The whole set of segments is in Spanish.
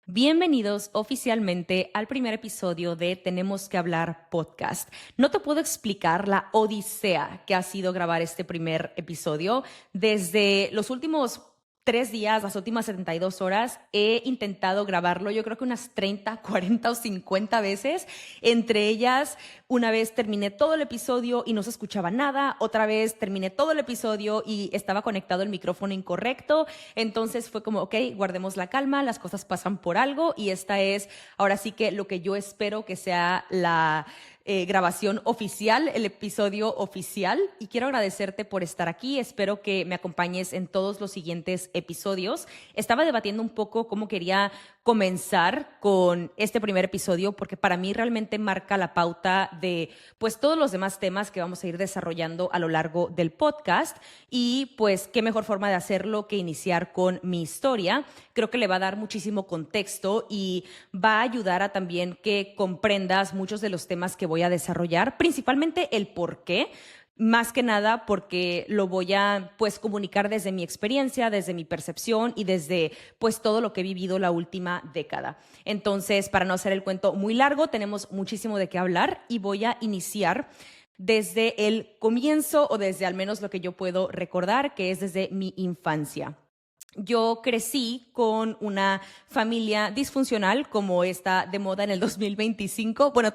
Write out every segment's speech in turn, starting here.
Bienvenidos oficialmente al primer episodio de Tenemos que hablar podcast. No te puedo explicar la odisea que ha sido grabar este primer episodio. Desde los últimos 3 días, las últimas 72 horas, he intentado grabarlo, yo creo que unas 30, 40 o 50 veces. Entre ellas, una vez terminé todo el episodio y no se escuchaba nada, otra vez terminé todo el episodio y estaba conectado el micrófono incorrecto. Entonces fue como, ok, guardemos la calma, las cosas pasan por algo y esta es ahora sí que lo que yo espero que sea la grabación oficial, el episodio oficial, y quiero agradecerte por estar aquí. Espero que me acompañes en todos los siguientes episodios. Estaba debatiendo un poco cómo quería comenzar con este primer episodio porque para mí realmente marca la pauta de pues todos los demás temas que vamos a ir desarrollando a lo largo del podcast y pues qué mejor forma de hacerlo que iniciar con mi historia. Creo que le va a dar muchísimo contexto y va a ayudar a también que comprendas muchos de los temas que voy a desarrollar, principalmente el por qué. Más que nada porque lo voy a pues comunicar desde mi experiencia, desde mi percepción y desde pues todo lo que he vivido la última década. Entonces, para no hacer el cuento muy largo, tenemos muchísimo de qué hablar y voy a iniciar desde el comienzo o desde al menos lo que yo puedo recordar, que es desde mi infancia. Yo crecí con una familia disfuncional como está de moda en el 2025. Bueno,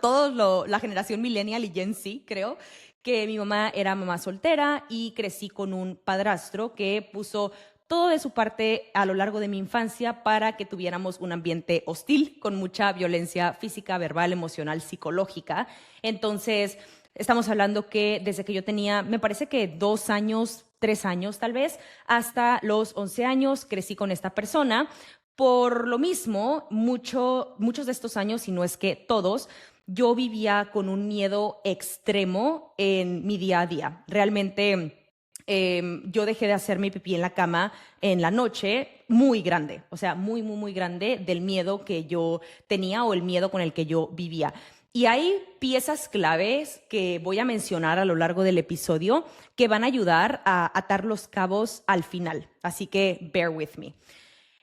la generación millennial y Gen Z, creo que mi mamá era mamá soltera y crecí con un padrastro que puso todo de su parte a lo largo de mi infancia para que tuviéramos un ambiente hostil con mucha violencia física, verbal, emocional, psicológica. Entonces, estamos hablando que desde que yo tenía, me parece que 2 años, 3 años tal vez, hasta los 11 años crecí con esta persona. Por lo mismo, muchos de estos años, si no es que todos, yo vivía con un miedo extremo en mi día a día. Realmente yo dejé de hacer mi pipí en la cama en la noche muy grande, o sea, muy, muy, muy grande del miedo que yo tenía o el miedo con el que yo vivía. Y hay piezas claves que voy a mencionar a lo largo del episodio que van a ayudar a atar los cabos al final. Así que bear with me.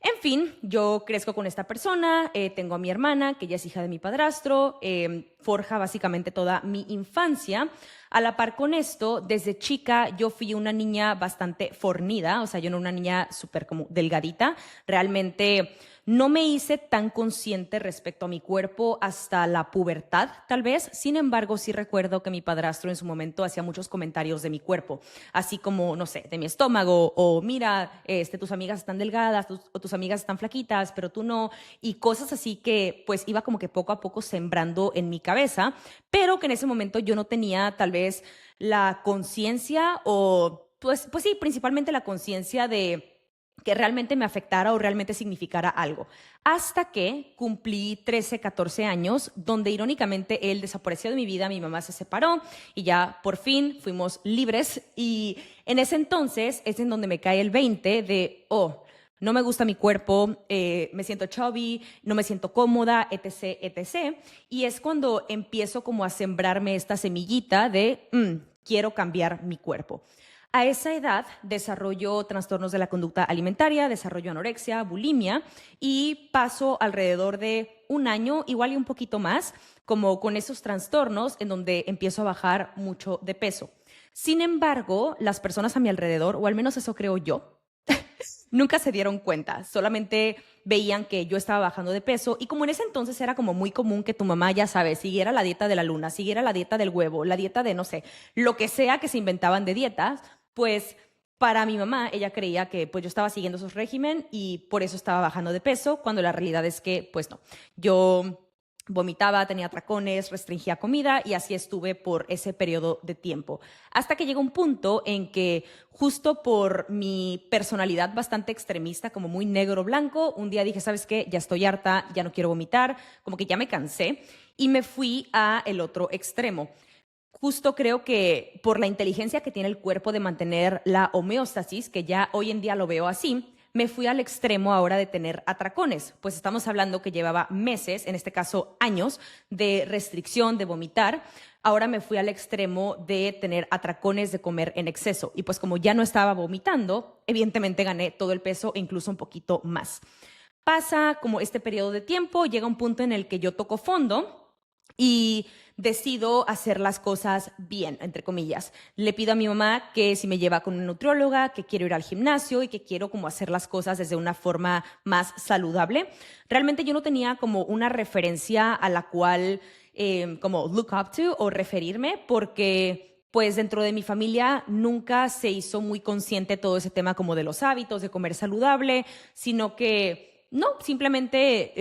En fin, yo crezco con esta persona, tengo a mi hermana, que ella es hija de mi padrastro, forja básicamente toda mi infancia. A la par con esto, desde chica yo fui una niña bastante fornida, o sea, yo no una niña súper como delgadita. Realmente no me hice tan consciente respecto a mi cuerpo hasta la pubertad, tal vez. Sin embargo, sí recuerdo que mi padrastro en su momento hacía muchos comentarios de mi cuerpo, así como, no sé, de mi estómago, o mira, tus amigas están delgadas, o tus amigas están flaquitas, pero tú no, y cosas así que pues iba como que poco a poco sembrando en mi cabeza, pero que en ese momento yo no tenía tal vez la conciencia o pues sí, principalmente la conciencia de que realmente me afectara o realmente significara algo. Hasta que cumplí 13, 14 años, donde irónicamente él desapareció de mi vida, mi mamá se separó y ya por fin fuimos libres. Y en ese entonces es en donde me cae el 20 de, oh, no me gusta mi cuerpo, me siento chubby, no me siento cómoda, etc., etc. Y es cuando empiezo como a sembrarme esta semillita de, quiero cambiar mi cuerpo. A esa edad desarrollo trastornos de la conducta alimentaria, desarrollo anorexia, bulimia y paso alrededor de un año, igual y un poquito más, como con esos trastornos en donde empiezo a bajar mucho de peso. Sin embargo, las personas a mi alrededor, o al menos eso creo yo, nunca se dieron cuenta, solamente veían que yo estaba bajando de peso y como en ese entonces era como muy común que tu mamá, ya sabes, siguiera la dieta de la luna, siguiera la dieta del huevo, la dieta de, no sé, lo que sea que se inventaban de dietas, pues para mi mamá ella creía que pues yo estaba siguiendo esos régimen y por eso estaba bajando de peso, cuando la realidad es que pues no, yo vomitaba, tenía atracones, restringía comida y así estuve por ese periodo de tiempo. Hasta que llegó un punto en que justo por mi personalidad bastante extremista, como muy negro-blanco, un día dije, ¿sabes qué? Ya estoy harta, ya no quiero vomitar, como que ya me cansé y me fui a el otro extremo. Justo creo que por la inteligencia que tiene el cuerpo de mantener la homeostasis, que ya hoy en día lo veo así, me fui al extremo ahora de tener atracones, pues estamos hablando que llevaba meses, en este caso años, de restricción, de vomitar. Ahora me fui al extremo de tener atracones, de comer en exceso. Y pues como ya no estaba vomitando, evidentemente gané todo el peso e incluso un poquito más. pasa como este periodo de tiempo, llega un punto en el que yo toco fondo y decido hacer las cosas bien, entre comillas. Le pido a mi mamá que si me lleva con una nutrióloga, que quiero ir al gimnasio y que quiero como hacer las cosas desde una forma más saludable. Realmente yo no tenía como una referencia a la cual como look up to o referirme, porque pues dentro de mi familia nunca se hizo muy consciente todo ese tema como de los hábitos, de comer saludable, sino que no, simplemente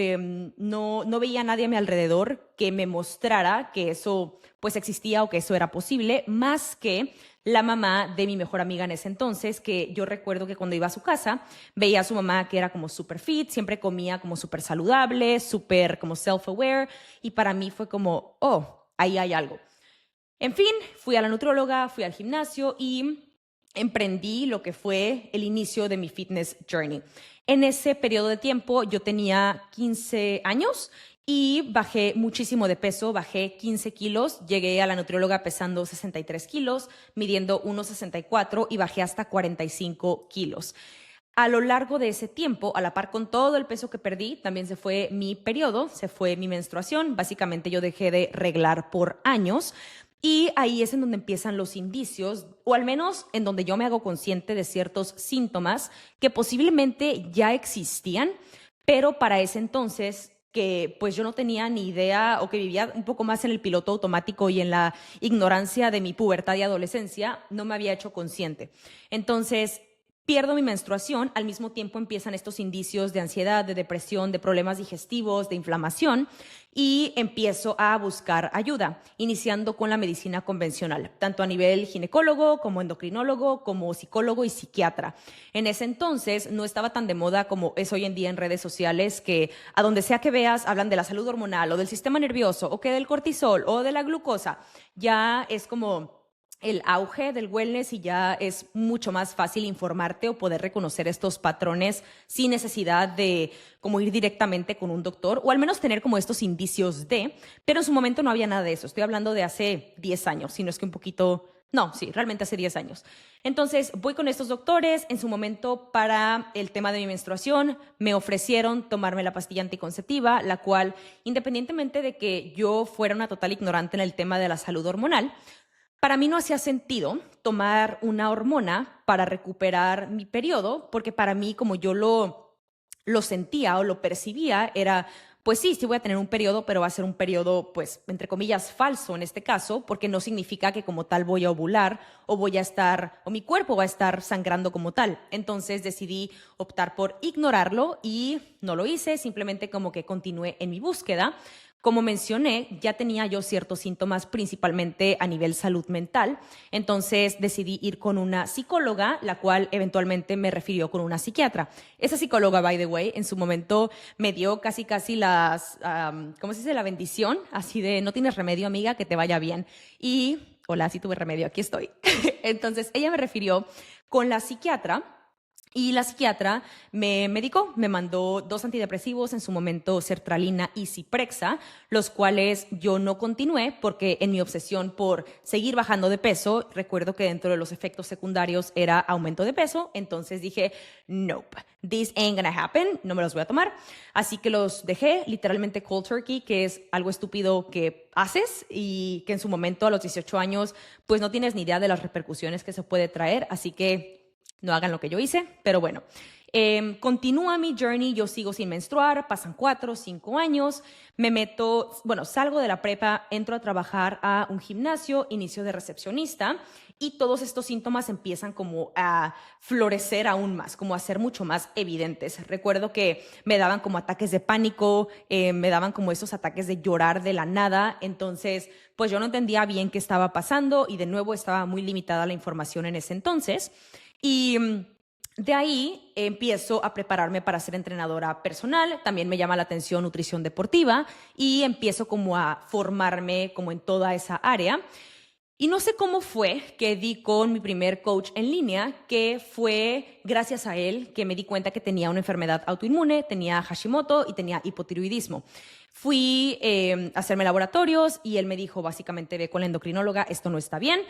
no veía a nadie a mi alrededor que me mostrara que eso pues existía o que eso era posible, más que la mamá de mi mejor amiga en ese entonces, que yo recuerdo que cuando iba a su casa, veía a su mamá que era como super fit, siempre comía como súper saludable, súper como self-aware, y para mí fue como, oh, ahí hay algo. En fin, fui a la nutrióloga, fui al gimnasio y emprendí lo que fue el inicio de mi fitness journey. En ese periodo de tiempo yo tenía 15 años y bajé muchísimo de peso, bajé 15 kilos, llegué a la nutrióloga pesando 63 kilos, midiendo 1,64 y bajé hasta 45 kilos. A lo largo de ese tiempo, a la par con todo el peso que perdí, también se fue mi periodo, se fue mi menstruación. Básicamente yo dejé de reglar por años. Y ahí es en donde empiezan los indicios, o al menos en donde yo me hago consciente de ciertos síntomas que posiblemente ya existían, pero para ese entonces que pues yo no tenía ni idea o que vivía un poco más en el piloto automático y en la ignorancia de mi pubertad y adolescencia, no me había hecho consciente. Entonces, pierdo mi menstruación, al mismo tiempo empiezan estos indicios de ansiedad, de depresión, de problemas digestivos, de inflamación, y empiezo a buscar ayuda, iniciando con la medicina convencional, tanto a nivel ginecólogo como endocrinólogo, como psicólogo y psiquiatra. En ese entonces no estaba tan de moda como es hoy en día en redes sociales, que a donde sea que veas hablan de la salud hormonal o del sistema nervioso o que del cortisol o de la glucosa. Ya es como el auge del wellness y ya es mucho más fácil informarte o poder reconocer estos patrones sin necesidad de como ir directamente con un doctor, o al menos tener como estos indicios de, pero en su momento no había nada de eso. Estoy hablando de hace 10 años, si no es que un poquito, no, sí, realmente hace 10 años. Entonces voy con estos doctores. En su momento, para el tema de mi menstruación, me ofrecieron tomarme la pastilla anticonceptiva, la cual, independientemente de que yo fuera una total ignorante en el tema de la salud hormonal, para mí no hacía sentido tomar una hormona para recuperar mi periodo, porque para mí, como yo lo sentía o lo percibía, era, pues sí voy a tener un periodo, pero va a ser un periodo, pues, entre comillas, falso en este caso, porque no significa que como tal voy a ovular o voy a estar, o mi cuerpo va a estar sangrando como tal. Entonces decidí optar por ignorarlo y no lo hice, simplemente como que continué en mi búsqueda. Como mencioné, ya tenía yo ciertos síntomas, principalmente a nivel salud mental, entonces decidí ir con una psicóloga, la cual eventualmente me refirió con una psiquiatra. Esa psicóloga, by the way, en su momento me dio casi las, ¿cómo se dice? La bendición, así de, no tienes remedio, amiga, que te vaya bien. Y, hola, sí tuve remedio, aquí estoy. Entonces, ella me refirió con la psiquiatra. Y la psiquiatra me medicó, me mandó 2 antidepresivos, en su momento sertralina y Ciprexa, los cuales yo no continué porque en mi obsesión por seguir bajando de peso, recuerdo que dentro de los efectos secundarios era aumento de peso, entonces dije, nope, this ain't gonna happen, no me los voy a tomar. Así que los dejé, literalmente cold turkey, que es algo estúpido que haces y que en su momento a los 18 años pues no tienes ni idea de las repercusiones que se puede traer, así que no hagan lo que yo hice, pero bueno. Continúa mi journey, yo sigo sin menstruar, pasan 4 o 5 años, me meto, bueno, salgo de la prepa, entro a trabajar a un gimnasio, inicio de recepcionista y todos estos síntomas empiezan como a florecer aún más, como a ser mucho más evidentes. Recuerdo que me daban como ataques de pánico, me daban como esos ataques de llorar de la nada, entonces pues yo no entendía bien qué estaba pasando y de nuevo estaba muy limitada la información en ese entonces. Y de ahí empiezo a prepararme para ser entrenadora personal, también me llama la atención nutrición deportiva y empiezo como a formarme como en toda esa área. Y no sé cómo fue que di con mi primer coach en línea, que fue gracias a él que me di cuenta que tenía una enfermedad autoinmune, tenía Hashimoto y tenía hipotiroidismo. Fui a hacerme laboratorios y él me dijo, básicamente, ve con la endocrinóloga, esto no está bien,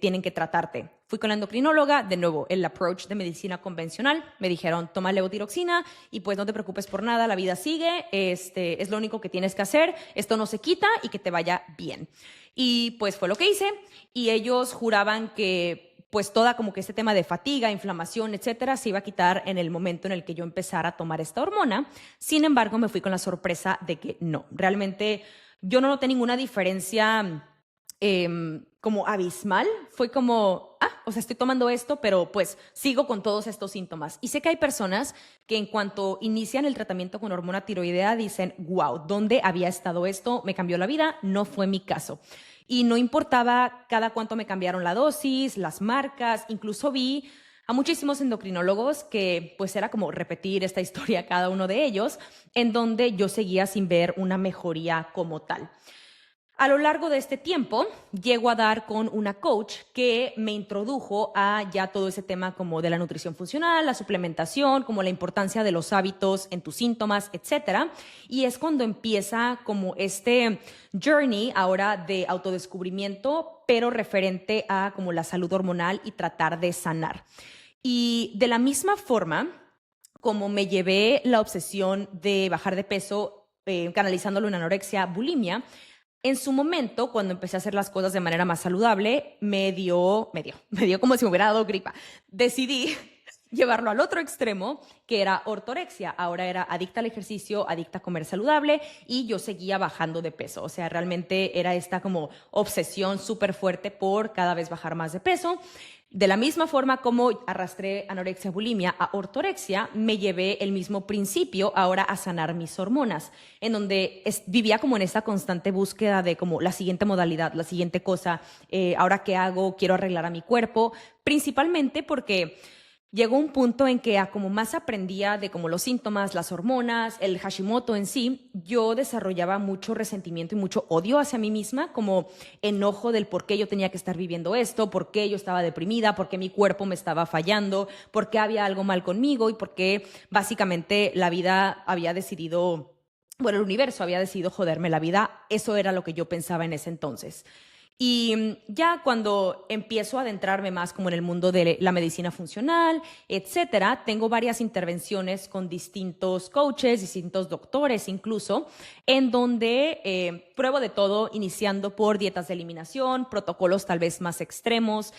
tienen que tratarte. Fui con la endocrinóloga, de nuevo, el approach de medicina convencional. Me dijeron, toma levotiroxina y pues no te preocupes por nada, la vida sigue, es lo único que tienes que hacer, esto no se quita y que te vaya bien. Y pues fue lo que hice y ellos juraban que pues toda como que este tema de fatiga, inflamación, etcétera, se iba a quitar en el momento en el que yo empezara a tomar esta hormona. Sin embargo, me fui con la sorpresa de que no, realmente yo no noté ninguna diferencia como abismal. Fue como, o sea, estoy tomando esto, pero pues sigo con todos estos síntomas. Y sé que hay personas que en cuanto inician el tratamiento con hormona tiroidea dicen, wow, ¿dónde había estado esto? Me cambió la vida. No fue mi caso. Y no importaba cada cuánto me cambiaron la dosis, las marcas, incluso vi a muchísimos endocrinólogos que pues era como repetir esta historia cada uno de ellos, en donde yo seguía sin ver una mejoría como tal. A lo largo de este tiempo, llego a dar con una coach que me introdujo a ya todo ese tema como de la nutrición funcional, la suplementación, como la importancia de los hábitos en tus síntomas, etcétera. Y es cuando empieza como este journey ahora de autodescubrimiento, pero referente a como la salud hormonal y tratar de sanar. Y de la misma forma, como me llevé la obsesión de bajar de peso, canalizándolo en anorexia, bulimia, en su momento, cuando empecé a hacer las cosas de manera más saludable, me dio como si me hubiera dado gripa. Decidí llevarlo al otro extremo, que era ortorexia. Ahora era adicta al ejercicio, adicta a comer saludable y yo seguía bajando de peso. O sea, realmente era esta como obsesión súper fuerte por cada vez bajar más de peso. De la misma forma como arrastré anorexia, bulimia a ortorexia, me llevé el mismo principio ahora a sanar mis hormonas, en donde vivía como en esta constante búsqueda de como la siguiente modalidad, la siguiente cosa, ahora qué hago, quiero arreglar a mi cuerpo, principalmente porque llegó un punto en que como más aprendía de como los síntomas, las hormonas, el Hashimoto en sí, yo desarrollaba mucho resentimiento y mucho odio hacia mí misma, como enojo del por qué yo tenía que estar viviendo esto, por qué yo estaba deprimida, por qué mi cuerpo me estaba fallando, por qué había algo mal conmigo y por qué básicamente la vida había decidido, bueno, el universo había decidido joderme la vida. Eso era lo que yo pensaba en ese entonces. Y ya cuando empiezo a adentrarme más como en el mundo de la medicina funcional, etcétera, tengo varias intervenciones con distintos coaches, distintos doctores incluso, en donde pruebo de todo, iniciando por dietas de eliminación, protocolos tal vez más extremos.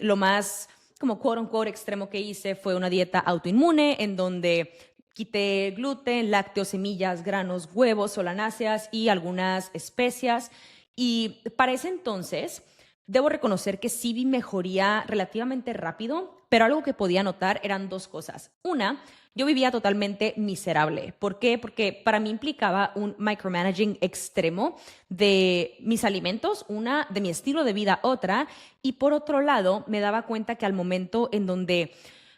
Lo más como quote unquote extremo que hice fue una dieta autoinmune en donde quité gluten, lácteos, semillas, granos, huevos, solanáceas y algunas especias. Y para ese entonces, debo reconocer que sí vi mejoría relativamente rápido, pero algo que podía notar eran dos cosas. Una, yo vivía totalmente miserable. ¿Por qué? Porque para mí implicaba un micromanaging extremo de mis alimentos, una, de mi estilo de vida, otra. Y por otro lado, me daba cuenta que al momento en donde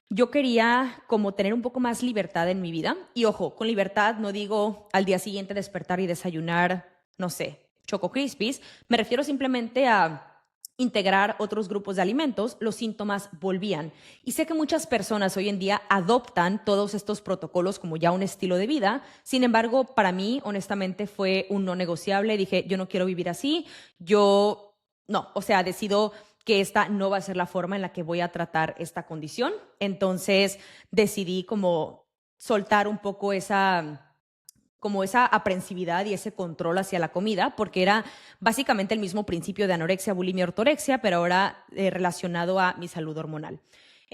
yo quería como tener un poco más libertad en mi vida, y ojo, con libertad no digo al día siguiente despertar y desayunar, no sé, Choco Crispies, me refiero simplemente a integrar otros grupos de alimentos, los síntomas volvían. Y sé que muchas personas hoy en día adoptan todos estos protocolos como ya un estilo de vida. Sin embargo, para mí, honestamente, fue un no negociable. Dije, yo no quiero vivir así. Decido que esta no va a ser la forma en la que voy a tratar esta condición. Entonces, decidí como soltar un poco esa aprensividad y ese control hacia la comida, porque era básicamente el mismo principio de anorexia, bulimia, ortorexia, pero ahora relacionado a mi salud hormonal.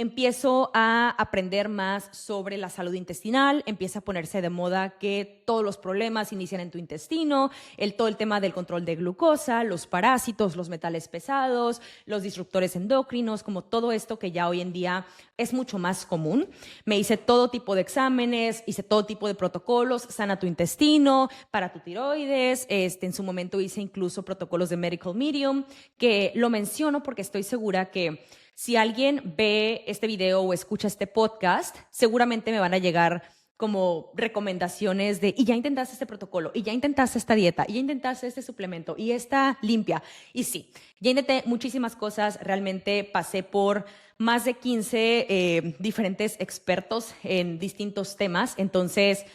Empiezo a aprender más sobre la salud intestinal, empieza a ponerse de moda que todos los problemas inician en tu intestino, todo el tema del control de glucosa, los parásitos, los metales pesados, los disruptores endocrinos, como todo esto que ya hoy en día es mucho más común. Me hice todo tipo de exámenes, hice todo tipo de protocolos, sana tu intestino, para tu tiroides, en su momento hice incluso protocolos de Medical Medium, que lo menciono porque estoy segura que si alguien ve este video o escucha este podcast, seguramente me van a llegar como recomendaciones de, y ya intentaste este protocolo, y ya intentaste esta dieta, y ya intentaste este suplemento, y esta limpia. Y sí, ya intenté muchísimas cosas, realmente pasé por más de 15 diferentes expertos en distintos temas, entonces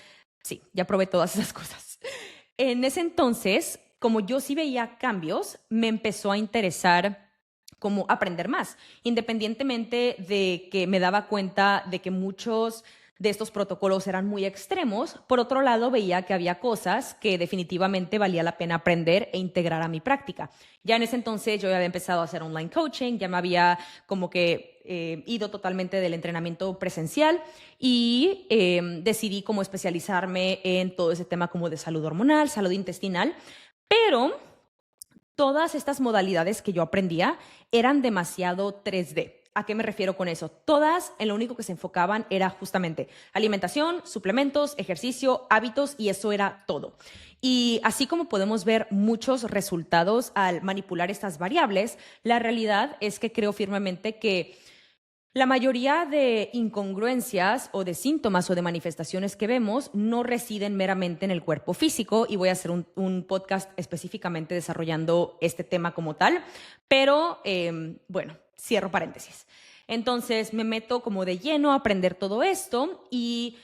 sí, ya probé todas esas cosas. En ese entonces, como yo sí veía cambios, me empezó a interesar como aprender más, independientemente de que me daba cuenta de que muchos de estos protocolos eran muy extremos. Por otro lado, veía que había cosas que definitivamente valía la pena aprender e integrar a mi práctica. Ya en ese entonces yo ya había empezado a hacer online coaching, ya me había como que ido totalmente del entrenamiento presencial y decidí como especializarme en todo ese tema como de salud hormonal, salud intestinal, pero todas estas modalidades que yo aprendía eran demasiado 3D. ¿A qué me refiero con eso? Todas en lo único que se enfocaban era justamente alimentación, suplementos, ejercicio, hábitos y eso era todo. Y así como podemos ver muchos resultados al manipular estas variables, la realidad es que creo firmemente que la mayoría de incongruencias o de síntomas o de manifestaciones que vemos no residen meramente en el cuerpo físico y voy a hacer un podcast específicamente desarrollando este tema como tal, pero bueno, cierro paréntesis. Entonces me meto como de lleno a aprender todo esto y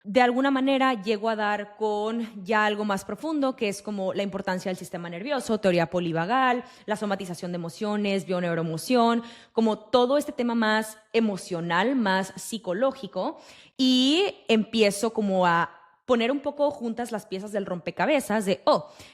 de alguna manera llego a dar con ya algo más profundo, que es como la importancia del sistema nervioso, teoría polivagal, la somatización de emociones, bioneuroemoción, como todo este tema más emocional, más psicológico, y empiezo como a poner un poco juntas las piezas del rompecabezas de,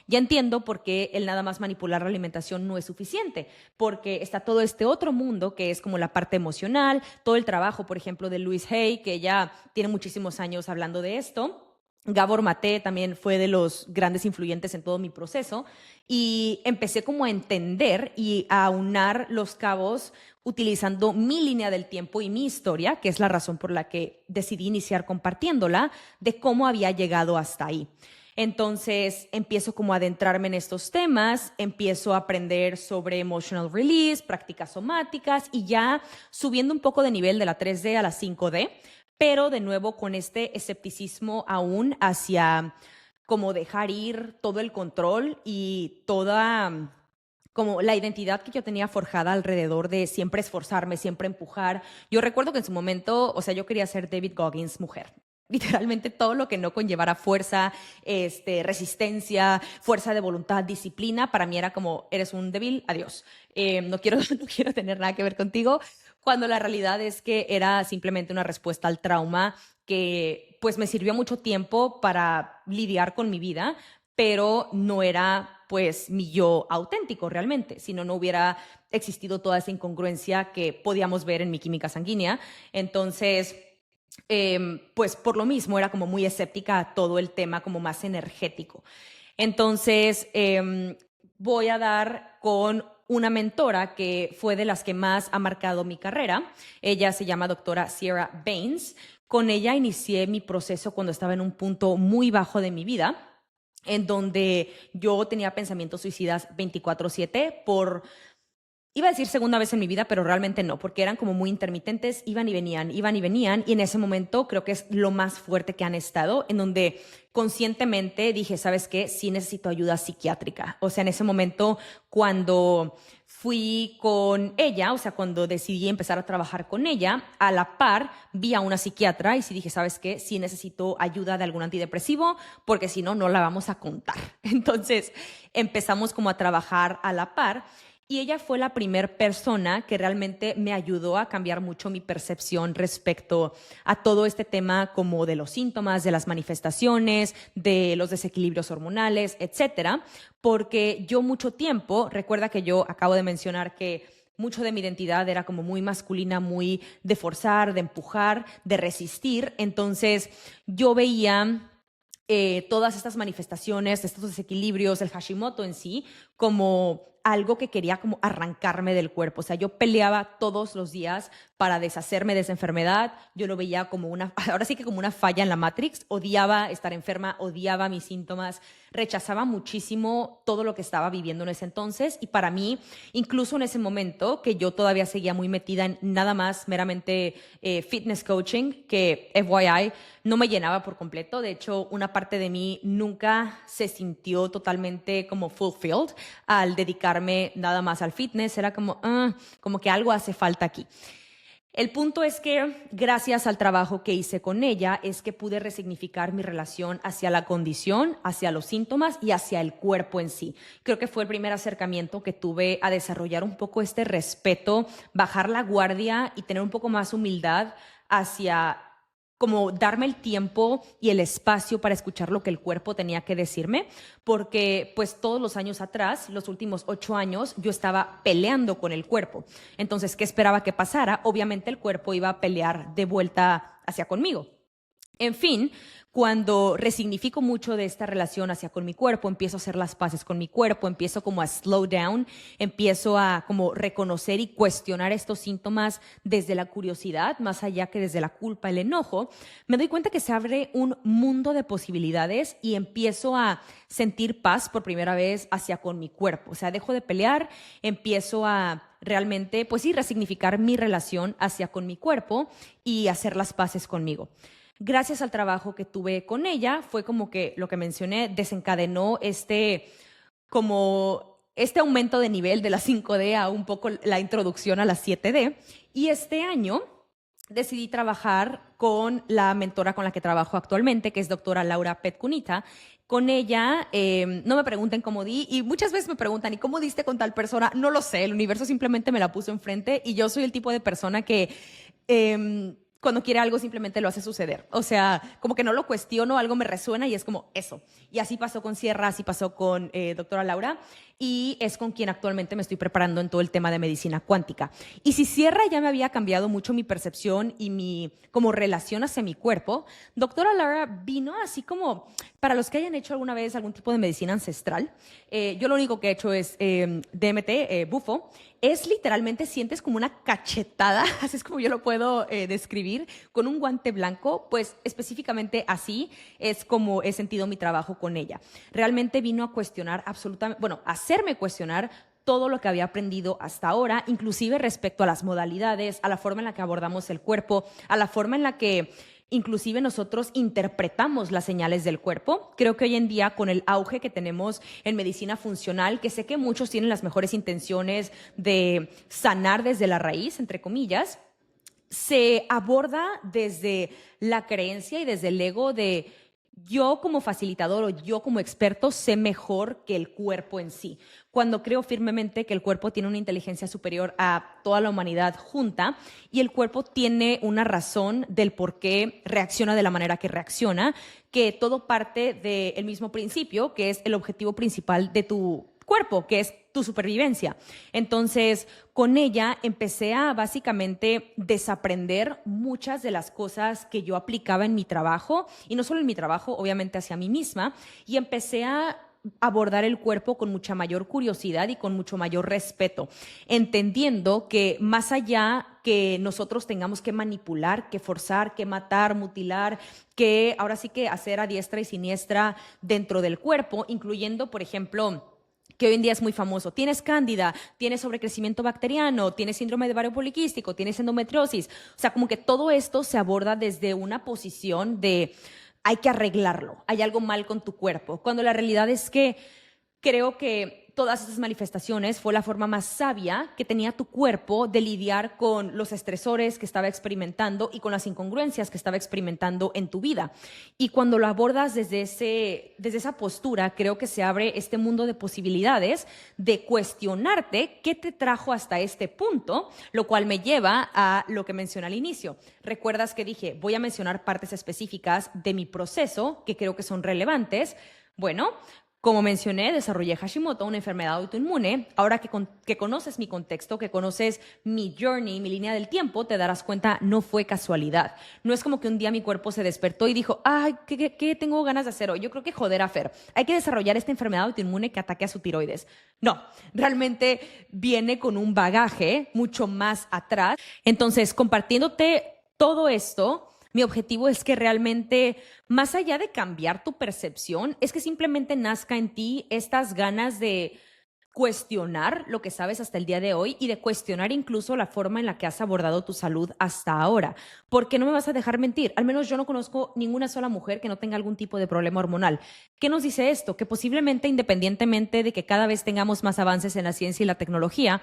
ya entiendo por qué el nada más manipular la alimentación no es suficiente, porque está todo este otro mundo que es como la parte emocional, todo el trabajo, por ejemplo, de Louise Hay, que ya tiene muchísimos años hablando de esto. Gabor Maté también fue de los grandes influyentes en todo mi proceso y empecé como a entender y a aunar los cabos utilizando mi línea del tiempo y mi historia, que es la razón por la que decidí iniciar compartiéndola, de cómo había llegado hasta ahí. Entonces empiezo como a adentrarme en estos temas, empiezo a aprender sobre emotional release, prácticas somáticas y ya subiendo un poco de nivel de la 3D a la 5D, pero de nuevo con este escepticismo aún hacia como dejar ir todo el control y toda como la identidad que yo tenía forjada alrededor de siempre esforzarme, siempre empujar. Yo recuerdo que en su momento, o sea, yo quería ser David Goggins mujer. Literalmente todo lo que no conllevara fuerza, resistencia, fuerza de voluntad, disciplina, para mí era como, eres un débil, adiós. No quiero tener nada que ver contigo, cuando la realidad es que era simplemente una respuesta al trauma que pues me sirvió mucho tiempo para lidiar con mi vida, pero no era pues mi yo auténtico realmente, si no, no hubiera existido toda esa incongruencia que podíamos ver en mi química sanguínea. Entonces, pues por lo mismo era como muy escéptica a todo el tema como más energético. Entonces, voy a dar con una mentora que fue de las que más ha marcado mi carrera. Ella se llama doctora Sierra Baines. Con ella inicié mi proceso cuando estaba en un punto muy bajo de mi vida, en donde yo tenía pensamientos suicidas 24/7 por, iba a decir segunda vez en mi vida, pero realmente no, porque eran como muy intermitentes, iban y venían, y en ese momento creo que es lo más fuerte que han estado, en donde conscientemente dije, ¿sabes qué? Sí necesito ayuda psiquiátrica. O sea, en ese momento cuando fui con ella, o sea, cuando decidí empezar a trabajar con ella, a la par vi a una psiquiatra y sí dije, ¿sabes qué? Sí necesito ayuda de algún antidepresivo, porque si no, no la vamos a contar. Entonces empezamos como a trabajar a la par. Y ella fue la primera persona que realmente me ayudó a cambiar mucho mi percepción respecto a todo este tema como de los síntomas, de las manifestaciones, de los desequilibrios hormonales, etcétera. Porque yo mucho tiempo, recuerda que yo acabo de mencionar que mucho de mi identidad era como muy masculina, muy de forzar, de empujar, de resistir. Entonces yo veía todas estas manifestaciones, estos desequilibrios, el Hashimoto en sí, como algo que quería como arrancarme del cuerpo. O sea, yo peleaba todos los días para deshacerme de esa enfermedad. Yo lo veía como ahora sí que como una falla en la Matrix. Odiaba estar enferma, odiaba mis síntomas, rechazaba muchísimo todo lo que estaba viviendo en ese entonces. Y para mí, incluso en ese momento, que yo todavía seguía muy metida en nada más meramente fitness coaching, que FYI no me llenaba por completo. De hecho, una parte de mí nunca se sintió totalmente como fulfilled al dedicarme nada más al fitness. Era como que algo hace falta aquí. El punto es que gracias al trabajo que hice con ella es que pude resignificar mi relación hacia la condición, hacia los síntomas y hacia el cuerpo en sí. Creo que fue el primer acercamiento que tuve a desarrollar un poco este respeto, bajar la guardia y tener un poco más humildad hacia como darme el tiempo y el espacio para escuchar lo que el cuerpo tenía que decirme, porque pues todos los años atrás, los últimos 8 años, yo estaba peleando con el cuerpo. Entonces, ¿qué esperaba que pasara? Obviamente el cuerpo iba a pelear de vuelta hacia conmigo. En fin, cuando resignifico mucho de esta relación hacia con mi cuerpo, empiezo a hacer las paces con mi cuerpo, empiezo como a slow down, empiezo a como reconocer y cuestionar estos síntomas desde la curiosidad, más allá que desde la culpa, el enojo, me doy cuenta que se abre un mundo de posibilidades y empiezo a sentir paz por primera vez hacia con mi cuerpo. O sea, dejo de pelear, empiezo a realmente, pues sí, resignificar mi relación hacia con mi cuerpo y hacer las paces conmigo. Gracias al trabajo que tuve con ella, fue como que lo que mencioné desencadenó este aumento de nivel de la 5D a un poco la introducción a la 7D. Y este año decidí trabajar con la mentora con la que trabajo actualmente, que es doctora Laura Petcunita. Con ella, no me pregunten cómo di, y muchas veces me preguntan, ¿y cómo diste con tal persona? No lo sé, el universo simplemente me la puso enfrente y yo soy el tipo de persona que cuando quiere algo simplemente lo hace suceder. O sea, como que no lo cuestiono, algo me resuena y es como eso. Y así pasó con Sierra, así pasó con doctora Laura, y es con quien actualmente me estoy preparando en todo el tema de medicina cuántica. Y si Sierra ya me había cambiado mucho mi percepción y mi como relación hacia mi cuerpo, doctora Laura vino así como, para los que hayan hecho alguna vez algún tipo de medicina ancestral, yo lo único que he hecho es DMT, bufo, es literalmente sientes como una cachetada, así es como yo lo puedo describir, con un guante blanco, pues específicamente así es como he sentido mi trabajo con ella. Realmente vino a cuestionar absolutamente, bueno, a hacerme cuestionar todo lo que había aprendido hasta ahora, inclusive respecto a las modalidades, a la forma en la que abordamos el cuerpo, a la forma en la que inclusive nosotros interpretamos las señales del cuerpo. Creo que hoy en día, con el auge que tenemos en medicina funcional, que sé que muchos tienen las mejores intenciones de sanar desde la raíz, entre comillas, se aborda desde la creencia y desde el ego de yo como facilitador o yo como experto sé mejor que el cuerpo en sí. Cuando creo firmemente que el cuerpo tiene una inteligencia superior a toda la humanidad junta y el cuerpo tiene una razón del por qué reacciona de la manera que reacciona, que todo parte del mismo principio, que es el objetivo principal de tu cuerpo, que es tu supervivencia. Entonces, con ella empecé a básicamente desaprender muchas de las cosas que yo aplicaba en mi trabajo, y no solo en mi trabajo, obviamente hacia mí misma, y empecé a abordar el cuerpo con mucha mayor curiosidad y con mucho mayor respeto, entendiendo que más allá que nosotros tengamos que manipular, que forzar, que matar, mutilar, que ahora sí que hacer a diestra y siniestra dentro del cuerpo, incluyendo, por ejemplo, que hoy en día es muy famoso. Tienes cándida, tienes sobrecrecimiento bacteriano, tienes síndrome de ovario poliquístico, tienes endometriosis. O sea, como que todo esto se aborda desde una posición de hay que arreglarlo, hay algo mal con tu cuerpo. Cuando la realidad es que creo que todas esas manifestaciones fue la forma más sabia que tenía tu cuerpo de lidiar con los estresores que estaba experimentando y con las incongruencias que estaba experimentando en tu vida. Y cuando lo abordas desde esa postura, creo que se abre este mundo de posibilidades de cuestionarte qué te trajo hasta este punto, lo cual me lleva a lo que mencioné al inicio. ¿Recuerdas que dije, voy a mencionar partes específicas de mi proceso que creo que son relevantes? Bueno, Como mencioné, desarrollé Hashimoto, una enfermedad autoinmune. Ahora que conoces mi contexto, que conoces mi journey, mi línea del tiempo, te darás cuenta, no fue casualidad. No es como que un día mi cuerpo se despertó y dijo, ay, ¿qué tengo ganas de hacer hoy? Yo creo que joder a Fer. Hay que desarrollar esta enfermedad autoinmune que ataque a su tiroides. No, realmente viene con un bagaje mucho más atrás. Entonces, compartiéndote todo esto, mi objetivo es que realmente, más allá de cambiar tu percepción, es que simplemente nazca en ti estas ganas de cuestionar lo que sabes hasta el día de hoy y de cuestionar incluso la forma en la que has abordado tu salud hasta ahora. Porque no me vas a dejar mentir, al menos yo no conozco ninguna sola mujer que no tenga algún tipo de problema hormonal. ¿Qué nos dice esto? Que posiblemente, independientemente de que cada vez tengamos más avances en la ciencia y la tecnología,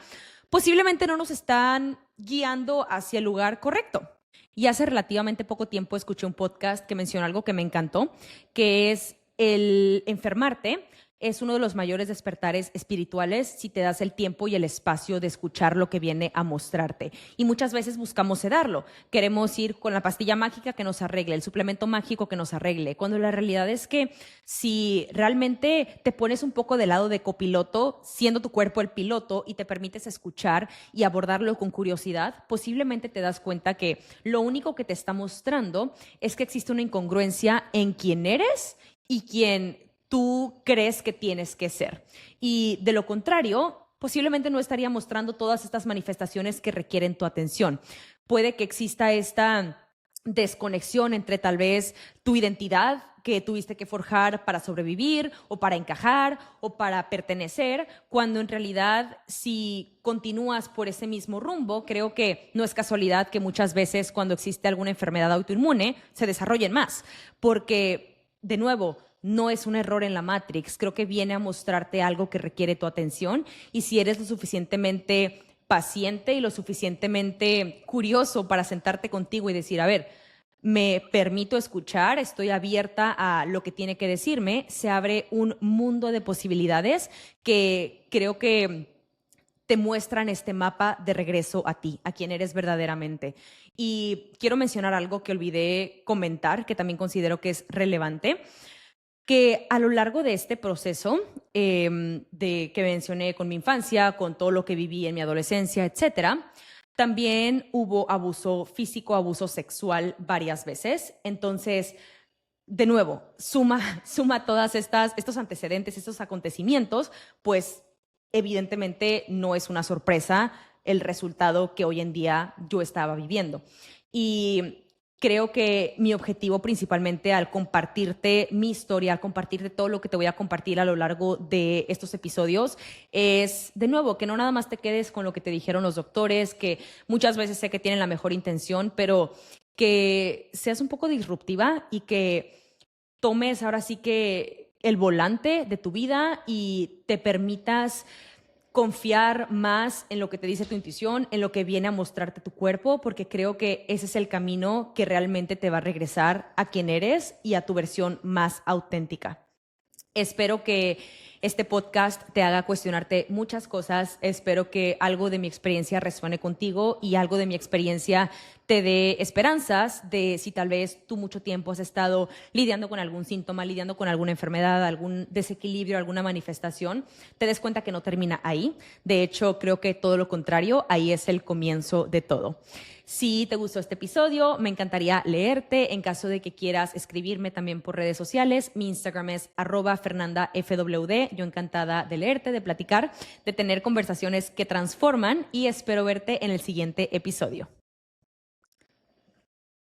posiblemente no nos están guiando hacia el lugar correcto. Y hace relativamente poco tiempo escuché un podcast que menciona algo que me encantó, que es el enfermarte es uno de los mayores despertares espirituales si te das el tiempo y el espacio de escuchar lo que viene a mostrarte. Y muchas veces buscamos sedarlo. Queremos ir con la pastilla mágica que nos arregle, el suplemento mágico que nos arregle, cuando la realidad es que si realmente te pones un poco del lado de copiloto, siendo tu cuerpo el piloto y te permites escuchar y abordarlo con curiosidad, posiblemente te das cuenta que lo único que te está mostrando es que existe una incongruencia en quién eres y quién tú crees que tienes que ser. Y de lo contrario, posiblemente no estaría mostrando todas estas manifestaciones que requieren tu atención. Puede que exista esta desconexión entre tal vez tu identidad que tuviste que forjar para sobrevivir o para encajar o para pertenecer, cuando en realidad si continúas por ese mismo rumbo, creo que no es casualidad que muchas veces cuando existe alguna enfermedad autoinmune se desarrollen más, porque de nuevo, no es un error en la Matrix, creo que viene a mostrarte algo que requiere tu atención y si eres lo suficientemente paciente y lo suficientemente curioso para sentarte contigo y decir, a ver, me permito escuchar, estoy abierta a lo que tiene que decirme, se abre un mundo de posibilidades que creo que te muestran este mapa de regreso a ti, a quien eres verdaderamente. Y quiero mencionar algo que olvidé comentar, que también considero que es relevante, que a lo largo de este proceso de que mencioné con mi infancia, con todo lo que viví en mi adolescencia, etcétera, también hubo abuso físico, abuso sexual varias veces. Entonces, de nuevo, suma todas estos antecedentes, estos acontecimientos, pues evidentemente no es una sorpresa el resultado que hoy en día yo estaba viviendo. Y creo que mi objetivo principalmente al compartirte mi historia, al compartirte todo lo que te voy a compartir a lo largo de estos episodios es, de nuevo, que no nada más te quedes con lo que te dijeron los doctores, que muchas veces sé que tienen la mejor intención, pero que seas un poco disruptiva y que tomes ahora sí que el volante de tu vida y te permitas confiar más en lo que te dice tu intuición, en lo que viene a mostrarte tu cuerpo, porque creo que ese es el camino que realmente te va a regresar a quien eres y a tu versión más auténtica. Espero que este podcast te haga cuestionarte muchas cosas. Espero que algo de mi experiencia resuene contigo y algo de mi experiencia te dé esperanzas de si tal vez tú mucho tiempo has estado lidiando con algún síntoma, lidiando con alguna enfermedad, algún desequilibrio, alguna manifestación, te des cuenta que no termina ahí. De hecho, creo que todo lo contrario, ahí es el comienzo de todo. Si te gustó este episodio, me encantaría leerte. En caso de que quieras escribirme también por redes sociales, mi Instagram es @FernandaFWD. Yo encantada de leerte, de platicar, de tener conversaciones que transforman y espero verte en el siguiente episodio.